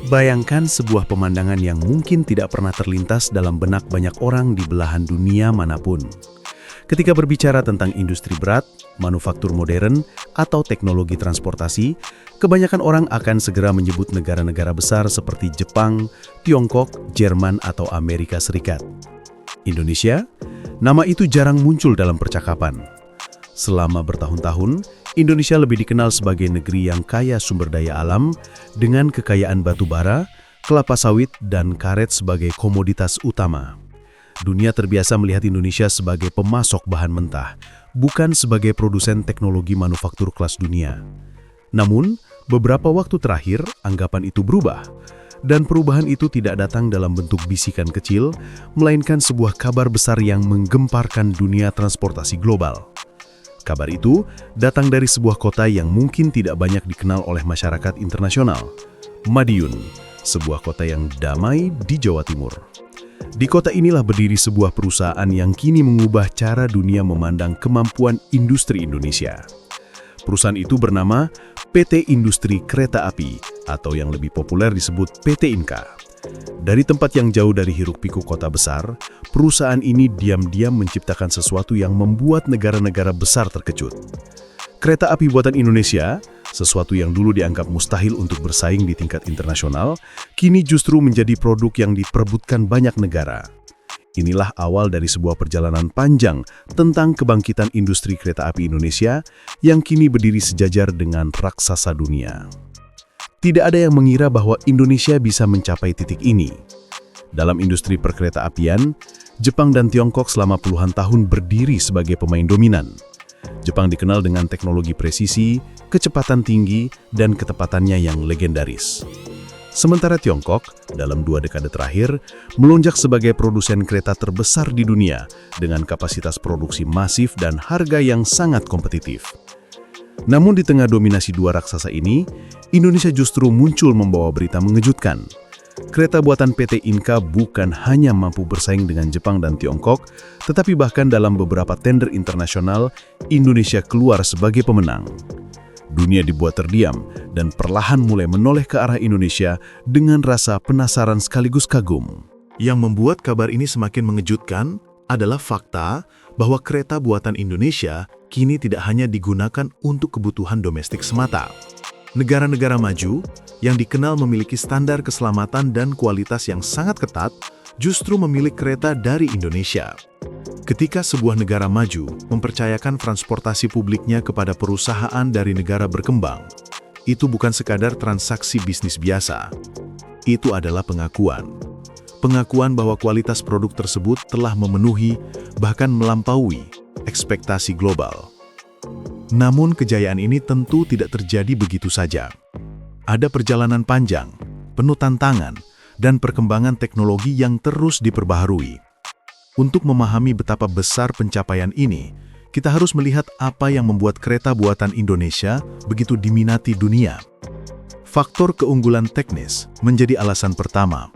Bayangkan sebuah pemandangan yang mungkin tidak pernah terlintas dalam benak banyak orang di belahan dunia manapun. Ketika berbicara tentang industri berat, manufaktur modern, atau teknologi transportasi, kebanyakan orang akan segera menyebut negara-negara besar seperti Jepang, Tiongkok, Jerman, atau Amerika Serikat. Indonesia? Nama itu jarang muncul dalam percakapan. Selama bertahun-tahun, Indonesia lebih dikenal sebagai negeri yang kaya sumber daya alam dengan kekayaan batu bara, kelapa sawit, dan karet sebagai komoditas utama. Dunia terbiasa melihat Indonesia sebagai pemasok bahan mentah, bukan sebagai produsen teknologi manufaktur kelas dunia. Namun, beberapa waktu terakhir, anggapan itu berubah. Dan perubahan itu tidak datang dalam bentuk bisikan kecil, melainkan sebuah kabar besar yang menggemparkan dunia transportasi global. Kabar itu datang dari sebuah kota yang mungkin tidak banyak dikenal oleh masyarakat internasional, Madiun, sebuah kota yang damai di Jawa Timur. Di kota inilah berdiri sebuah perusahaan yang kini mengubah cara dunia memandang kemampuan industri Indonesia. Perusahaan itu bernama PT Industri Kereta Api, atau yang lebih populer disebut PT Inka. Dari tempat yang jauh dari hiruk-pikuk kota besar, perusahaan ini diam-diam menciptakan sesuatu yang membuat negara-negara besar terkejut. Kereta api buatan Indonesia, sesuatu yang dulu dianggap mustahil untuk bersaing di tingkat internasional, kini justru menjadi produk yang diperebutkan banyak negara. Inilah awal dari sebuah perjalanan panjang tentang kebangkitan industri kereta api Indonesia yang kini berdiri sejajar dengan raksasa dunia. Tidak ada yang mengira bahwa Indonesia bisa mencapai titik ini. Dalam industri perkereta apian, Jepang dan Tiongkok selama puluhan tahun berdiri sebagai pemain dominan. Jepang dikenal dengan teknologi presisi, kecepatan tinggi, dan ketepatannya yang legendaris. Sementara Tiongkok, dalam 2 dekade terakhir, melonjak sebagai produsen kereta terbesar di dunia dengan kapasitas produksi masif dan harga yang sangat kompetitif. Namun di tengah dominasi 2 raksasa ini, Indonesia justru muncul membawa berita mengejutkan. Kereta buatan PT Inka bukan hanya mampu bersaing dengan Jepang dan Tiongkok, tetapi bahkan dalam beberapa tender internasional, Indonesia keluar sebagai pemenang. Dunia dibuat terdiam dan perlahan mulai menoleh ke arah Indonesia dengan rasa penasaran sekaligus kagum. Yang membuat kabar ini semakin mengejutkan adalah fakta bahwa kereta buatan Indonesia kini tidak hanya digunakan untuk kebutuhan domestik semata. Negara-negara maju yang dikenal memiliki standar keselamatan dan kualitas yang sangat ketat justru memilih kereta dari Indonesia. Ketika sebuah negara maju mempercayakan transportasi publiknya kepada perusahaan dari negara berkembang, itu bukan sekadar transaksi bisnis biasa. Itu adalah pengakuan. Pengakuan bahwa kualitas produk tersebut telah memenuhi, bahkan melampaui, ekspektasi global. Namun kejayaan ini tentu tidak terjadi begitu saja. Ada perjalanan panjang, penuh tantangan, dan perkembangan teknologi yang terus diperbaharui. Untuk memahami betapa besar pencapaian ini, kita harus melihat apa yang membuat kereta buatan Indonesia begitu diminati dunia. Faktor keunggulan teknis menjadi alasan pertama.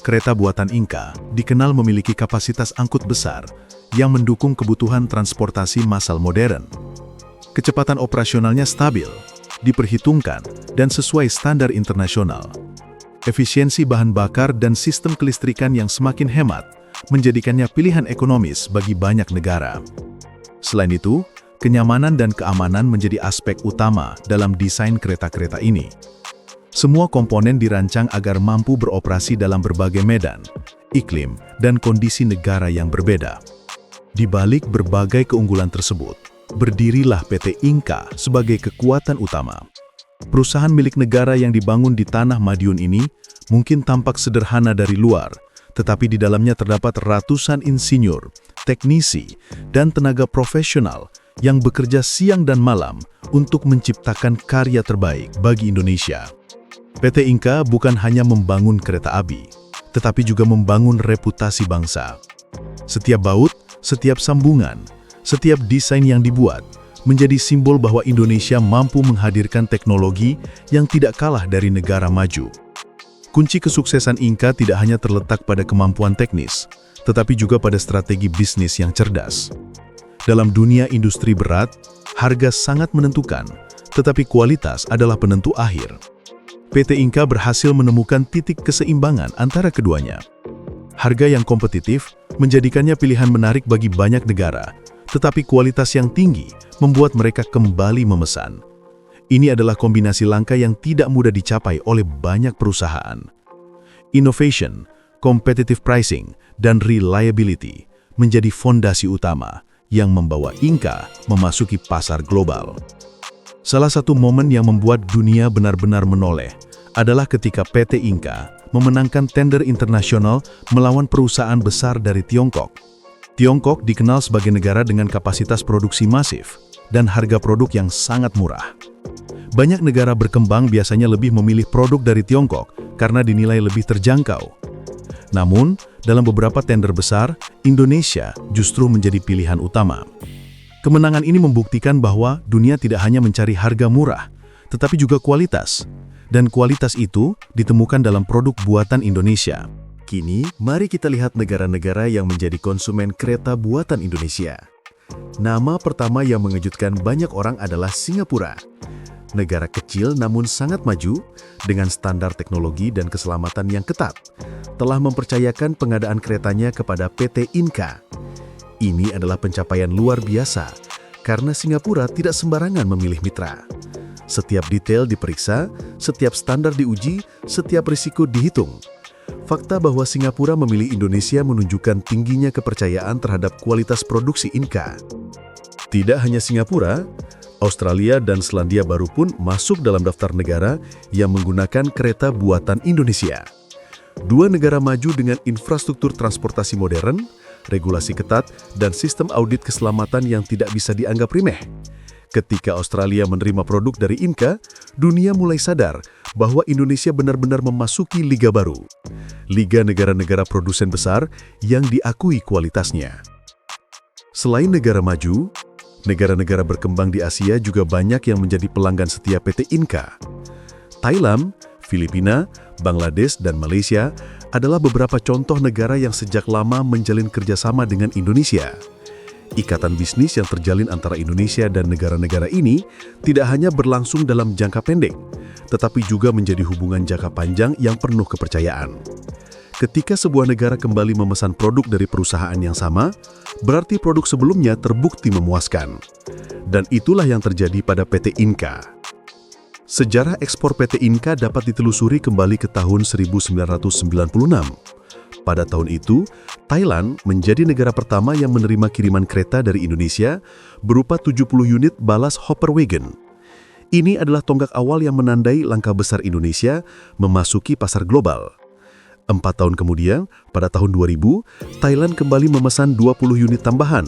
Kereta buatan Inka dikenal memiliki kapasitas angkut besar yang mendukung kebutuhan transportasi massal modern. Kecepatan operasionalnya stabil, diperhitungkan, dan sesuai standar internasional. Efisiensi bahan bakar dan sistem kelistrikan yang semakin hemat menjadikannya pilihan ekonomis bagi banyak negara. Selain itu, kenyamanan dan keamanan menjadi aspek utama dalam desain kereta-kereta ini. Semua komponen dirancang agar mampu beroperasi dalam berbagai medan, iklim, dan kondisi negara yang berbeda. Di balik berbagai keunggulan tersebut, berdirilah PT Inka sebagai kekuatan utama. Perusahaan milik negara yang dibangun di tanah Madiun ini mungkin tampak sederhana dari luar, tetapi di dalamnya terdapat ratusan insinyur, teknisi, dan tenaga profesional yang bekerja siang dan malam untuk menciptakan karya terbaik bagi Indonesia. PT Inka bukan hanya membangun kereta api, tetapi juga membangun reputasi bangsa. Setiap baut, setiap sambungan, setiap desain yang dibuat menjadi simbol bahwa Indonesia mampu menghadirkan teknologi yang tidak kalah dari negara maju. Kunci kesuksesan Inka tidak hanya terletak pada kemampuan teknis, tetapi juga pada strategi bisnis yang cerdas. Dalam dunia industri berat, harga sangat menentukan, tetapi kualitas adalah penentu akhir. PT Inka berhasil menemukan titik keseimbangan antara keduanya. Harga yang kompetitif menjadikannya pilihan menarik bagi banyak negara, tetapi kualitas yang tinggi membuat mereka kembali memesan. Ini adalah kombinasi langka yang tidak mudah dicapai oleh banyak perusahaan. Innovation, competitive pricing, dan reliability menjadi fondasi utama yang membawa Inka memasuki pasar global. Salah satu momen yang membuat dunia benar-benar menoleh adalah ketika PT Inka memenangkan tender internasional melawan perusahaan besar dari Tiongkok. Tiongkok dikenal sebagai negara dengan kapasitas produksi masif dan harga produk yang sangat murah. Banyak negara berkembang biasanya lebih memilih produk dari Tiongkok karena dinilai lebih terjangkau. Namun, dalam beberapa tender besar, Indonesia justru menjadi pilihan utama. Kemenangan ini membuktikan bahwa dunia tidak hanya mencari harga murah, tetapi juga kualitas. Dan kualitas itu ditemukan dalam produk buatan Indonesia. Kini, mari kita lihat negara-negara yang menjadi konsumen kereta buatan Indonesia. Nama pertama yang mengejutkan banyak orang adalah Singapura. Negara kecil namun sangat maju, dengan standar teknologi dan keselamatan yang ketat, telah mempercayakan pengadaan keretanya kepada PT Inka. Ini adalah pencapaian luar biasa, karena Singapura tidak sembarangan memilih mitra. Setiap detail diperiksa, setiap standar diuji, setiap risiko dihitung. Fakta bahwa Singapura memilih Indonesia menunjukkan tingginya kepercayaan terhadap kualitas produksi Inka. Tidak hanya Singapura, Australia dan Selandia Baru pun masuk dalam daftar negara yang menggunakan kereta buatan Indonesia. Dua negara maju dengan infrastruktur transportasi modern, regulasi ketat, dan sistem audit keselamatan yang tidak bisa dianggap remeh. Ketika Australia menerima produk dari Inka, dunia mulai sadar bahwa Indonesia benar-benar memasuki liga baru. Liga negara-negara produsen besar yang diakui kualitasnya. Selain negara maju, negara-negara berkembang di Asia juga banyak yang menjadi pelanggan setia PT Inka. Thailand, Filipina, Bangladesh, dan Malaysia adalah beberapa contoh negara yang sejak lama menjalin kerjasama dengan Indonesia. Ikatan bisnis yang terjalin antara Indonesia dan negara-negara ini tidak hanya berlangsung dalam jangka pendek, tetapi juga menjadi hubungan jangka panjang yang penuh kepercayaan. Ketika sebuah negara kembali memesan produk dari perusahaan yang sama, berarti produk sebelumnya terbukti memuaskan. Dan itulah yang terjadi pada PT Inka. Sejarah ekspor PT Inka dapat ditelusuri kembali ke tahun 1996. Pada tahun itu, Thailand menjadi negara pertama yang menerima kiriman kereta dari Indonesia berupa 70 unit balas Hopper Wagon. Ini adalah tonggak awal yang menandai langkah besar Indonesia memasuki pasar global. 4 tahun kemudian, pada tahun 2000, Thailand kembali memesan 20 unit tambahan.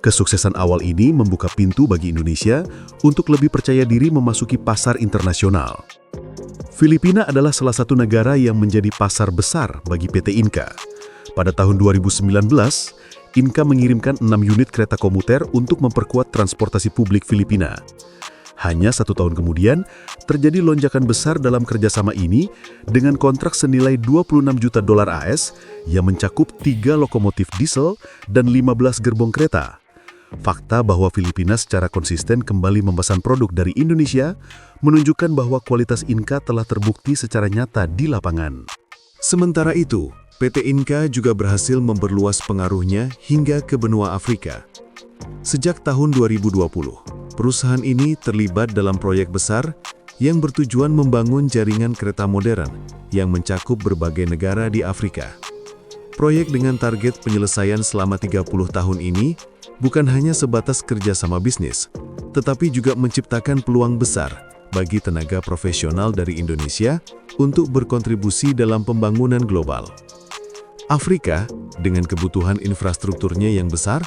Kesuksesan awal ini membuka pintu bagi Indonesia untuk lebih percaya diri memasuki pasar internasional. Filipina adalah salah satu negara yang menjadi pasar besar bagi PT Inka. Pada tahun 2019, Inka mengirimkan 6 unit kereta komuter untuk memperkuat transportasi publik Filipina. Hanya 1 tahun kemudian, terjadi lonjakan besar dalam kerjasama ini dengan kontrak senilai $26 juta AS yang mencakup 3 lokomotif diesel dan 15 gerbong kereta. Fakta bahwa Filipina secara konsisten kembali memesan produk dari Indonesia menunjukkan bahwa kualitas Inka telah terbukti secara nyata di lapangan. Sementara itu, PT Inka juga berhasil memperluas pengaruhnya hingga ke benua Afrika. Sejak tahun 2020, perusahaan ini terlibat dalam proyek besar yang bertujuan membangun jaringan kereta modern yang mencakup berbagai negara di Afrika. Proyek dengan target penyelesaian selama 30 tahun ini bukan hanya sebatas kerjasama bisnis, tetapi juga menciptakan peluang besar bagi tenaga profesional dari Indonesia untuk berkontribusi dalam pembangunan global. Afrika, dengan kebutuhan infrastrukturnya yang besar,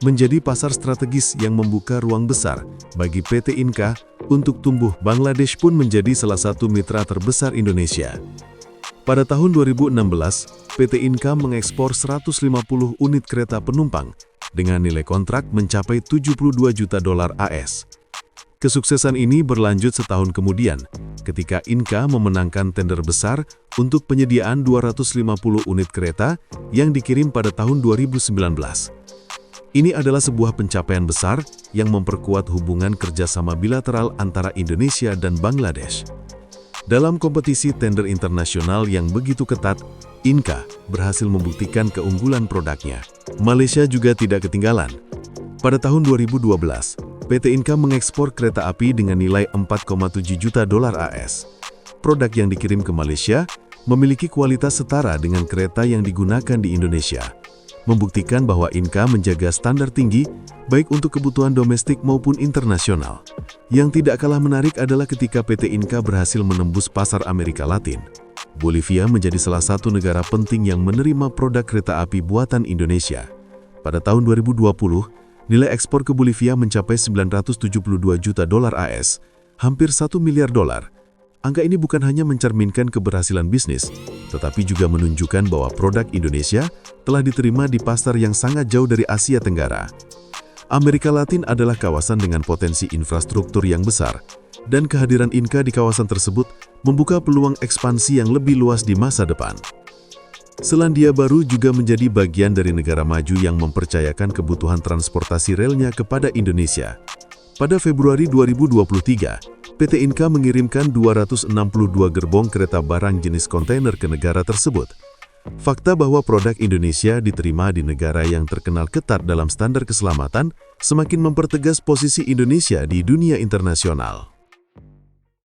menjadi pasar strategis yang membuka ruang besar bagi PT Inka untuk tumbuh. Bangladesh pun menjadi salah satu mitra terbesar Indonesia. Pada tahun 2016, PT Inka mengekspor 150 unit kereta penumpang dengan nilai kontrak mencapai $72 juta AS. Kesuksesan ini berlanjut setahun kemudian, ketika Inka memenangkan tender besar untuk penyediaan 250 unit kereta yang dikirim pada tahun 2019. Ini adalah sebuah pencapaian besar yang memperkuat hubungan kerjasama bilateral antara Indonesia dan Bangladesh. Dalam kompetisi tender internasional yang begitu ketat, Inka berhasil membuktikan keunggulan produknya. Malaysia juga tidak ketinggalan. Pada tahun 2012, PT Inka mengekspor kereta api dengan nilai 4,7 juta dolar AS. Produk yang dikirim ke Malaysia memiliki kualitas setara dengan kereta yang digunakan di Indonesia, membuktikan bahwa Inka menjaga standar tinggi baik untuk kebutuhan domestik maupun internasional. Yang tidak kalah menarik adalah ketika PT Inka berhasil menembus pasar Amerika Latin. Bolivia menjadi salah satu negara penting yang menerima produk kereta api buatan Indonesia. Pada tahun 2020, nilai ekspor ke Bolivia mencapai 972 juta dolar AS, hampir 1 miliar dolar. Angka ini bukan hanya mencerminkan keberhasilan bisnis, tetapi juga menunjukkan bahwa produk Indonesia telah diterima di pasar yang sangat jauh dari Asia Tenggara. Amerika Latin adalah kawasan dengan potensi infrastruktur yang besar, dan kehadiran Inka di kawasan tersebut membuka peluang ekspansi yang lebih luas di masa depan. Selandia Baru juga menjadi bagian dari negara maju yang mempercayakan kebutuhan transportasi relnya kepada Indonesia. Pada Februari 2023, PT Inka mengirimkan 262 gerbong kereta barang jenis kontainer ke negara tersebut. Fakta bahwa produk Indonesia diterima di negara yang terkenal ketat dalam standar keselamatan semakin mempertegas posisi Indonesia di dunia internasional.